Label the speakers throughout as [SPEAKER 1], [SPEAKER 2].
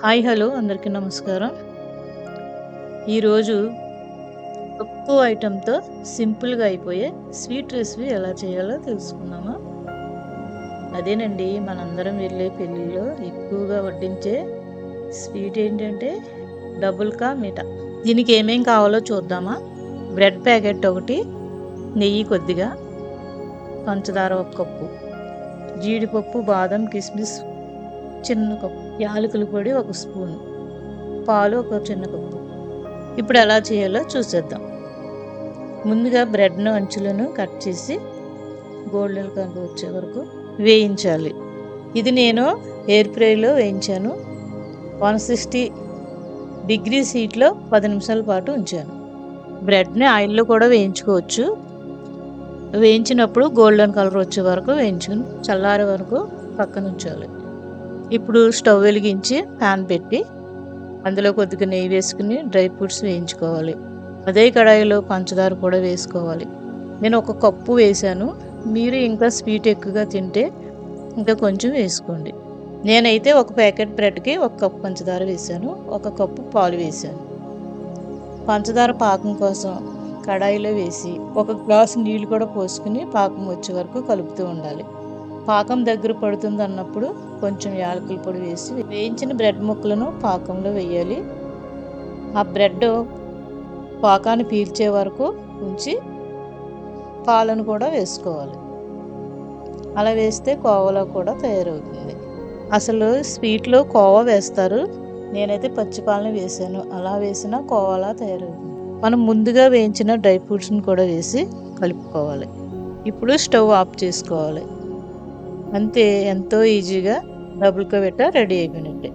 [SPEAKER 1] Hi hello అందరికీ నమస్కారం. ఈరోజు తక్కువ ఐటెంతో సింపుల్‌గా అయిపోయే స్వీట్ రెసిపీ ఎలా చేయాలో తెలుసుకుందామా? అదేనండి మనందరం వెళ్ళే పెళ్ళిలో ఎక్కువగా వడ్డించే స్వీట్ ఏంటంటే డబుల్ కా మీఠా. దీనికి ఏమేం కావాలో చూద్దామా? బ్రెడ్ ప్యాకెట్ ఒకటి, నెయ్యి కొద్దిగా, పంచదార ఒక కప్పు, జీడిపప్పు, బాదం, కిస్మిస్ చిన్న కప్పు, యాలకుల పొడి ఒక స్పూను, పాలు ఒక చిన్న కప్పు. ఇప్పుడు ఎలా చేయాలో చూసేద్దాం. ముందుగా బ్రెడ్‌ను అంచులను కట్ చేసి గోల్డెన్ కలర్ వచ్చే వరకు వేయించాలి. ఇది నేను ఎయిర్ ఫ్రైలో వేయించాను. 160 డిగ్రీస్ హీట్‌లో 10 నిమిషాల పాటు ఉంచాను. బ్రెడ్‌ని ఆయిల్‌లో కూడా వేయించుకోవచ్చు. వేయించినప్పుడు గోల్డెన్ కలర్ వచ్చే వరకు వేయించుకొని చల్లారే వరకు పక్కన ఉంచాలి. ఇప్పుడు స్టవ్ వెలిగించి పాన్ పెట్టి అందులో కొద్దిగా నెయ్యి వేసుకుని డ్రై ఫ్రూట్స్ వేయించుకోవాలి. అదే కడాయిలో పంచదార కూడా వేసుకోవాలి. నేను ఒక కప్పు వేశాను. మీరు ఇంకా స్వీట్ ఎక్కువగా తింటే ఇంకా కొంచెం వేసుకోండి. నేనైతే ఒక ప్యాకెట్ బ్రెడ్‌కి ఒక కప్పు పంచదార వేశాను. ఒక కప్పు పాలు వేశాను. పంచదార పాకం కోసం కడాయిలో వేసి ఒక గ్లాసు నీళ్ళు కూడా పోసుకుని పాకం వచ్చే వరకు కలుపుతూ ఉండాలి. పాకం దగ్గర పడుతుంది అన్నప్పుడు కొంచెం యాలకుల పొడి వేసి వేయించిన బ్రెడ్ ముక్కలను పాకంలో వేయాలి. ఆ బ్రెడ్ పాకాన్ని పీల్చే వరకు ఉంచి పాలను కూడా వేసుకోవాలి. అలా వేస్తే కోవాలా కూడా తయారవుతుంది. అసలు స్వీట్లో కోవా వేస్తారు. నేనైతే పచ్చి పాలను వేసాను. అలా వేసినా కోవాలా తయారవుతుంది. మనం ముందుగా వేయించిన డ్రై ఫ్రూట్స్ని కూడా వేసి కలుపుకోవాలి. ఇప్పుడు స్టవ్ ఆఫ్ చేసుకోవాలి. అంతే, ఎంతో ఈజీగా డబుల్ కా మీఠా రెడీ అయిపోయినట్టే.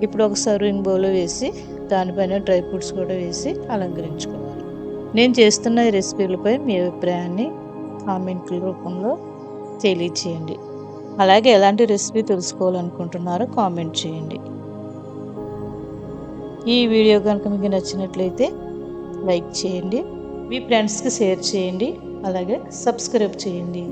[SPEAKER 1] ఇప్పుడు ఒక సర్వింగ్ బౌల్లో వేసి దానిపైన డ్రై ఫ్రూట్స్ కూడా వేసి అలంకరించుకోవాలి. నేను చేస్తున్న ఈ రెసిపీలపై మీ అభిప్రాయాన్ని కామెంట్ల రూపంలో తెలియచేయండి. అలాగే ఎలాంటి రెసిపీ తెలుసుకోవాలనుకుంటున్నారో కామెంట్ చేయండి. ఈ వీడియో కనుక మీకు నచ్చినట్లయితే లైక్ చేయండి, మీ ఫ్రెండ్స్కి షేర్ చేయండి, అలాగే సబ్స్క్రైబ్ చేయండి.